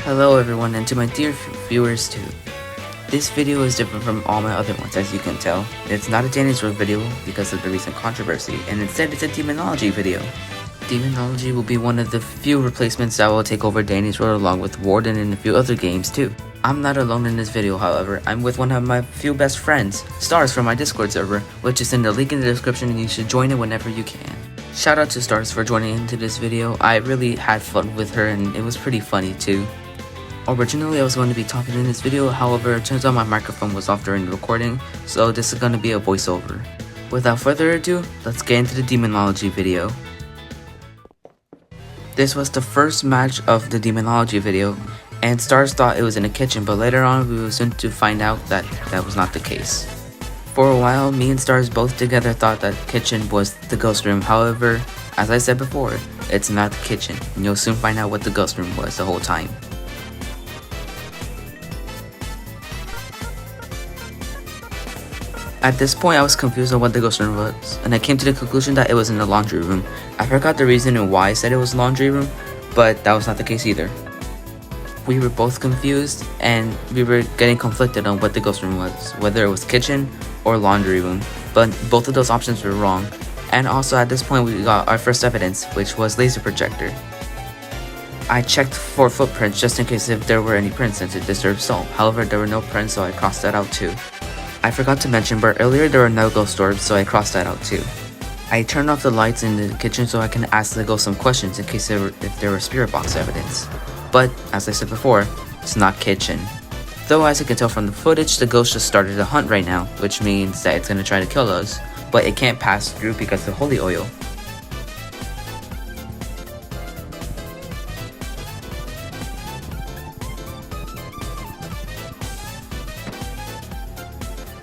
Hello everyone, and to my dear viewers too. This video is different from all my other ones, as you can tell. It's not a Danny's Road video because of the recent controversy, and instead it's a Demonology video. Demonology will be one of the few replacements that will take over Danny's Road along with Warden and a few other games too. I'm not alone in this video, however. I'm with one of my few best friends, Starz, from my Discord server, which is in the link in the description, and you should join it whenever you can. Shout out to Starz for joining into this video. I really had fun with her and it was pretty funny too. Originally I was going to be talking in this video, however it turns out my microphone was off during the recording, so this is going to be a voiceover. Without further ado, let's get into the Demonology video. This was the first match of the Demonology video, and Starz thought it was in a kitchen, but later on we were soon to find out that that was not the case. For a while, me and Starz both together thought that kitchen was the ghost room. However, as I said before, it's not the kitchen, and you'll soon find out what the ghost room was the whole time. At this point, I was confused on what the ghost room was, and I came to the conclusion that it was in the laundry room. I forgot the reason and why I said it was laundry room, but that was not the case either. We were both confused, and we were getting conflicted on what the ghost room was, whether it was kitchen or laundry room, but both of those options were wrong. And also at this point we got our first evidence, which was laser projector. I checked for footprints just in case if there were any prints since it disturbed soul. However, there were no prints, so I crossed that out too. I forgot to mention, but earlier there were no ghost orbs, so I crossed that out too. I turned off the lights in the kitchen so I can ask the ghost some questions in case if there were spirit box evidence. But, as I said before, it's not kitchen. Though as you can tell from the footage, the ghost just started a hunt right now, which means that it's gonna try to kill us, but it can't pass through because of the holy oil.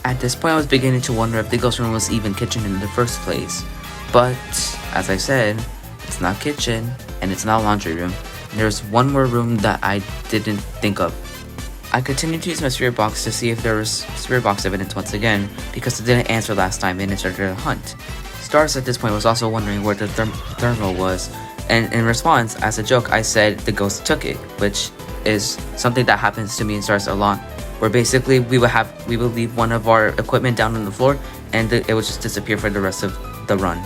At this point I was beginning to wonder if the ghost room was even kitchen in the first place. But, as I said, it's not kitchen, and it's not laundry room. There's one more room that I didn't think of. I continued to use my spirit box to see if there was spirit box evidence once again, because it didn't answer last time and it started a hunt. Starz at this point was also wondering where the thermal was, and in response, as a joke, I said the ghost took it, which is something that happens to me and Starz a lot, where basically we would leave one of our equipment down on the floor and it would just disappear for the rest of the run.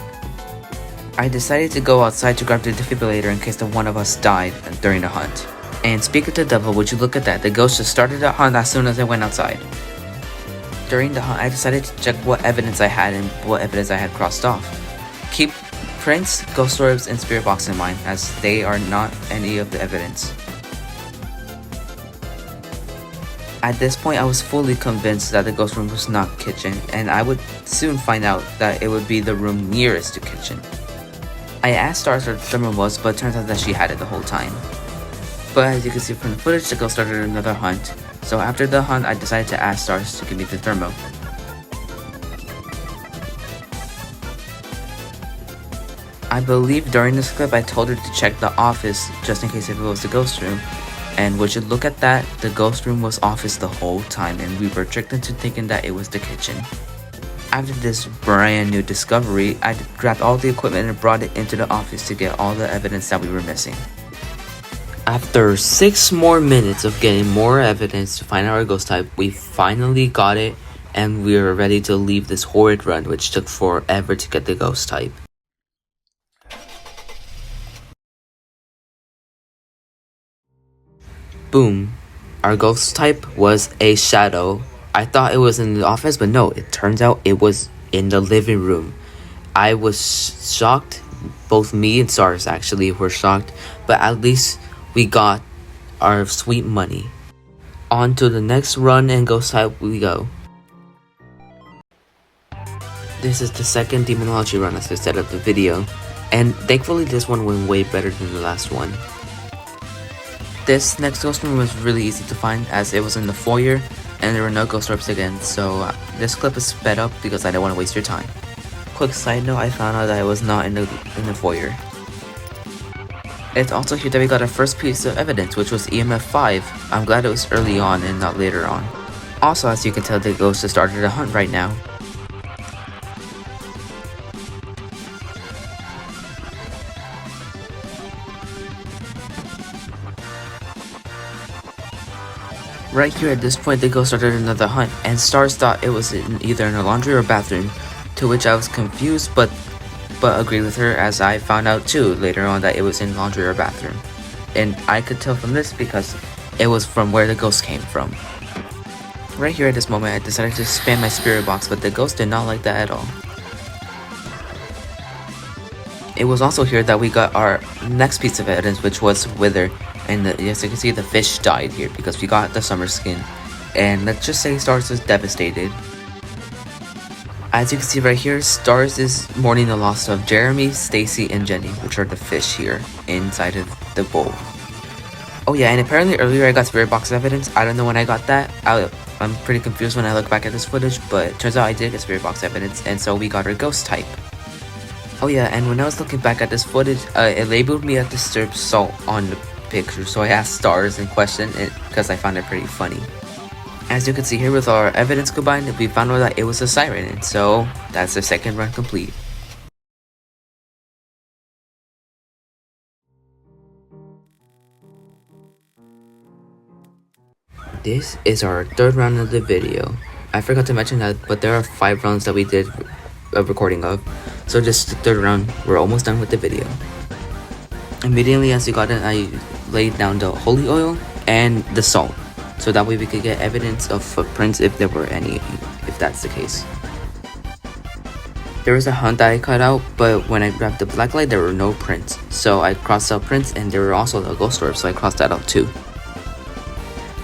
I decided to go outside to grab the defibrillator in case that one of us died during the hunt. And speak of the devil, would you look at that, the ghost just started the hunt as soon as I went outside. During the hunt, I decided to check what evidence I had and what evidence I had crossed off. Keep prints, ghost orbs, and spirit box in mind, as they are not any of the evidence. At this point, I was fully convinced that the ghost room was not kitchen, and I would soon find out that it would be the room nearest to kitchen. I asked Starz where the thermal was, but it turns out that she had it the whole time. But as you can see from the footage, the ghost started another hunt. So after the hunt, I decided to ask Starz to give me the thermal. I believe during this clip I told her to check the office just in case if it was the ghost room. And would you look at that, the ghost room was office the whole time, and we were tricked into thinking that it was the kitchen. After this brand new discovery, I grabbed all the equipment and brought it into the office to get all the evidence that we were missing. After 6 more minutes of getting more evidence to find out our ghost type, we finally got it, and we were ready to leave this horrid run, which took forever to get the ghost type. Boom. Our ghost type was a shadow. I thought it was in the office, but no, it turns out it was in the living room. I was shocked. Both me and Starz actually were shocked, but at least we got our sweet money. On to the next run and ghost type we go. This is the second Demonology run, as I said of the video, and thankfully this one went way better than the last one. This next ghost room was really easy to find as it was in the foyer and there were no ghost orbs again, so this clip is sped up because I don't want to waste your time. Quick side note, I found out that it was not in the foyer. It's also here that we got our first piece of evidence, which was EMF 5. I'm glad it was early on and not later on. Also, as you can tell, the ghost has started a hunt right now. Right here at this point, the ghost started another hunt, and Stars thought it was either in a laundry or bathroom, to which I was confused but agreed with her, as I found out too later on that it was in laundry or bathroom. And I could tell from this because it was from where the ghost came from. Right here at this moment, I decided to spam my spirit box, but the ghost did not like that at all. It was also here that we got our next piece of evidence, which was Wither, and as you can see, the fish died here because we got the summer skin, and let's just say Stars was devastated. As you can see right here, Stars is mourning the loss of Jeremy, Stacy, and Jenny, which are the fish here inside of the bowl. Oh yeah, and apparently earlier I got spirit box evidence. I don't know when I got that. I'm pretty confused when I look back at this footage, but turns out I did get spirit box evidence, and so we got our ghost type. Oh yeah, and when I was looking back at this footage, it labeled me as disturbed salt on the picture, so I asked Stars in question because I found it pretty funny. As you can see here, with our evidence combined, we found out that it was a siren, and so that's the second run complete. This is our third round of the video. I forgot to mention that, but there are 5 rounds that we did a recording of, so just the third round, we're almost done with the video. Immediately as we got in, I laid down the holy oil and the salt, so that way we could get evidence of footprints if there were any, if that's the case. There was a hunt that I cut out, but when I grabbed the black light, there were no prints, so I crossed out prints, and there were also the ghost orb, so I crossed that out too.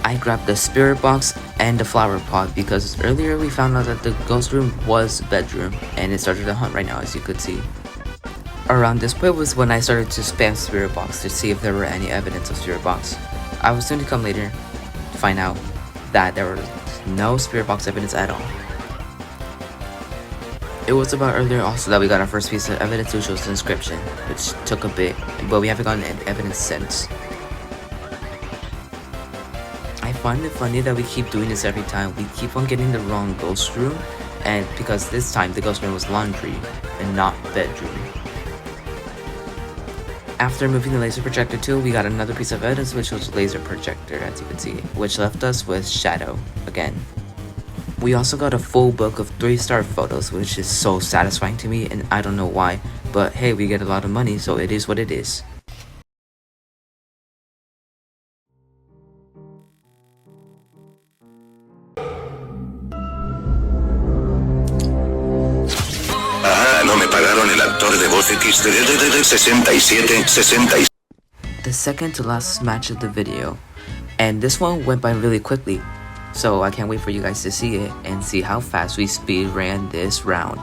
I grabbed the spirit box and the flower pot because earlier we found out that the ghost room was bedroom, and it started a hunt right now, as you could see. Around this point was when I started to spam spirit box to see if there were any evidence of spirit box. I was soon to come later to find out that there was no spirit box evidence at all. It was about earlier also that we got our first piece of evidence, which was the inscription, which took a bit, but we haven't gotten evidence since. I find it funny that we keep doing this every time. We keep on getting the wrong ghost room, and because this time the ghost room was laundry and not bedroom. After moving the laser projector tool, we got another piece of evidence, which was laser projector, as you can see, which left us with shadow again. We also got a full book of 3-star photos, which is so satisfying to me, and I don't know why, but hey, we get a lot of money, so it is what it is. No me pagaron el actor de voz X67. The second to last match of the video, and this one went by really quickly, so I can't wait for you guys to see it and see how fast we speed ran this round.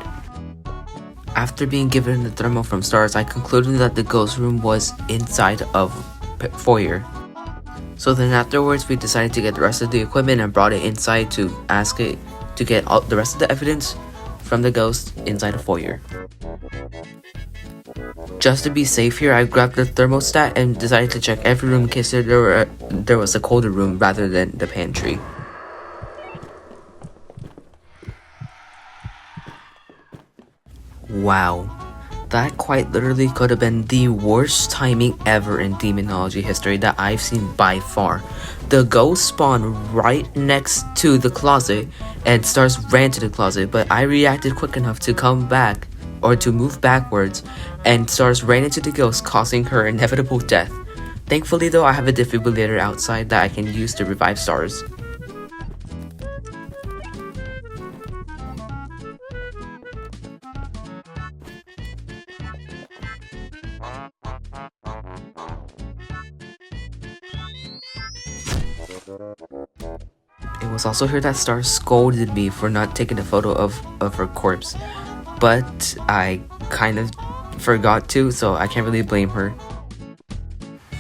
After being given the thermal from Stars, I concluded that the ghost room was inside of foyer. So then afterwards, we decided to get the rest of the equipment and brought it inside to ask it to get all the rest of the evidence from the ghost inside a foyer. Just to be safe here, I grabbed the thermostat and decided to check every room in case there was a colder room rather than the pantry. Wow, that quite literally could have been the worst timing ever in Demonology history that I've seen by far. The ghost spawned right next to the closet and Stars ran to the closet, but I reacted quick enough to come back, or to move backwards, and Stars ran into the ghost, causing her inevitable death. Thankfully though, I have a defibrillator outside that I can use to revive Stars. It was also here that Star scolded me for not taking a photo of her corpse, but I kind of forgot to, so I can't really blame her.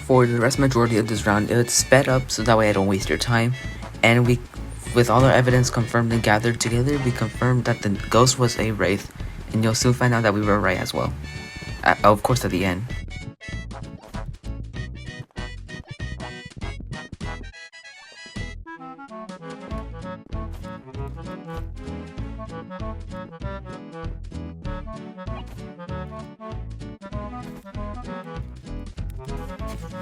For the rest majority of this round, it's sped up so that way I don't waste your time, and with all our evidence confirmed and gathered together, we confirmed that the ghost was a wraith, and you'll soon find out that we were right as well. Of course, at the end.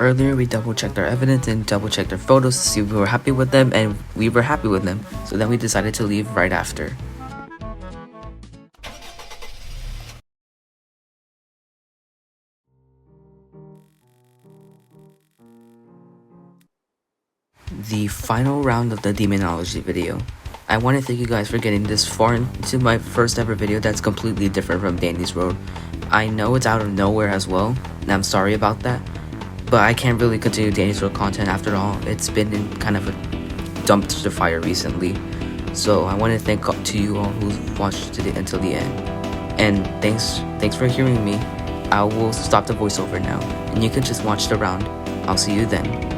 Earlier, we double-checked our evidence and double-checked our photos to see if we were happy with them, and we were happy with them. So then we decided to leave right after. The final round of the Demonology video. I want to thank you guys for getting this far into my first ever video that's completely different from Danny's Road. I know it's out of nowhere as well, and I'm sorry about that, but I can't really continue Danny's Road content after all. It's been in kind of a dumpster fire recently, so I want to thank to you all who watched until the end. And thanks for hearing me. I will stop the voiceover now, and you can just watch the round. I'll see you then.